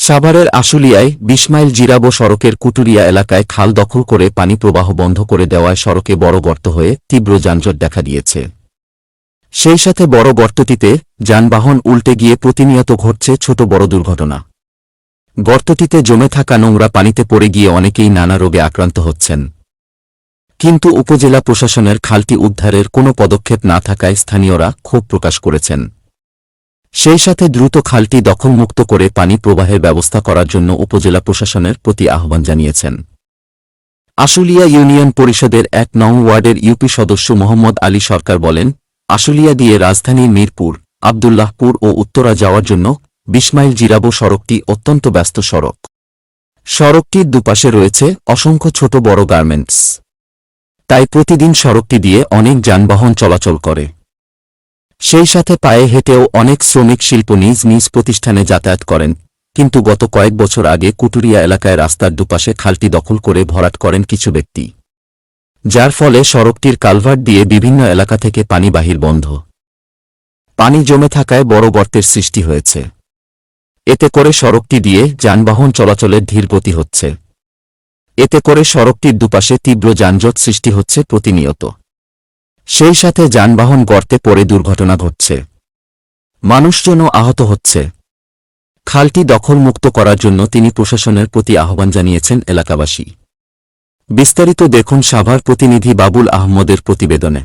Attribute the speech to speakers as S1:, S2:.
S1: সাভারের আশুলিয়ায় ২০ মাইল জিরাবো সড়কের কুটুরিয়া এলাকায় খাল দখল করে পানি প্রবাহ বন্ধ করে দেওয়ায় সড়কে বড় গর্ত হয়ে তীব্র যানজট দেখা দিয়েছে। সেই সাথে বড় গর্তটিতে যানবাহন উল্টে গিয়ে প্রতিনিয়ত ঘটছে ছোট বড় দুর্ঘটনা। গর্তটিতে জমে থাকা নোংরা পানিতে পড়ে গিয়ে অনেকেই নানা রোগে আক্রান্ত হচ্ছেন। কিন্তু উপজেলা প্রশাসনের খালটি উদ্ধারের কোনো পদক্ষেপ না থাকায় স্থানীয়রা ক্ষোভ প্রকাশ করেছেন। সেই সাথে দ্রুত খালটি দখলমুক্ত করে পানি প্রবাহের ব্যবস্থা করার জন্য উপজেলা প্রশাসনের প্রতি আহ্বান জানিয়েছেন। আশুলিয়া ইউনিয়ন পরিষদের ১ নং ওয়ার্ডের ইউপি সদস্য মোহাম্মদ আলী সরকার বলেন, আশুলিয়া দিয়ে রাজধানীর মিরপুর, আব্দুল্লাহপুর ও উত্তরা যাওয়ার জন্য ২০ মাইল জিরাবো সড়কটি অত্যন্ত ব্যস্ত সড়ক। সড়কটির দুপাশে রয়েছে অসংখ্য ছোট বড় গার্মেন্টস। তাই প্রতিদিন সড়কটি দিয়ে অনেক যানবাহন চলাচল করে। সেই সাথে পায়ে হেঁটেও অনেক শ্রমিক শিল্প নিজ নিজ প্রতিষ্ঠানে যাতায়াত করেন। কিন্তু গত কয়েক বছর আগে কুটুরিয়া এলাকায় রাস্তার দুপাশে খালটি দখল করে ভরাট করেন কিছু ব্যক্তি, যার ফলে সড়কটির কালভার্ট দিয়ে বিভিন্ন এলাকা থেকে পানি বাহির বন্ধ। পানি জমে থাকায় বড় গর্তের সৃষ্টি হয়েছে। এতে করে সড়কটি দিয়ে যানবাহন চলাচলের ধীরগতি হচ্ছে। এতে করে সড়কটির দুপাশে তীব্র যানজট সৃষ্টি হচ্ছে প্রতিনিয়ত। সেই সাথে যানবাহন গর্তে পড়ে দুর্ঘটনা ঘটছে, মানুষজনও আহত হচ্ছে। খালটি দখলমুক্ত করার জন্য তিনি প্রশাসনের প্রতি আহ্বান জানিয়েছেন এলাকাবাসী। বিস্তারিত দেখুন সাভার প্রতিনিধি বাবুল আহমদের প্রতিবেদনে।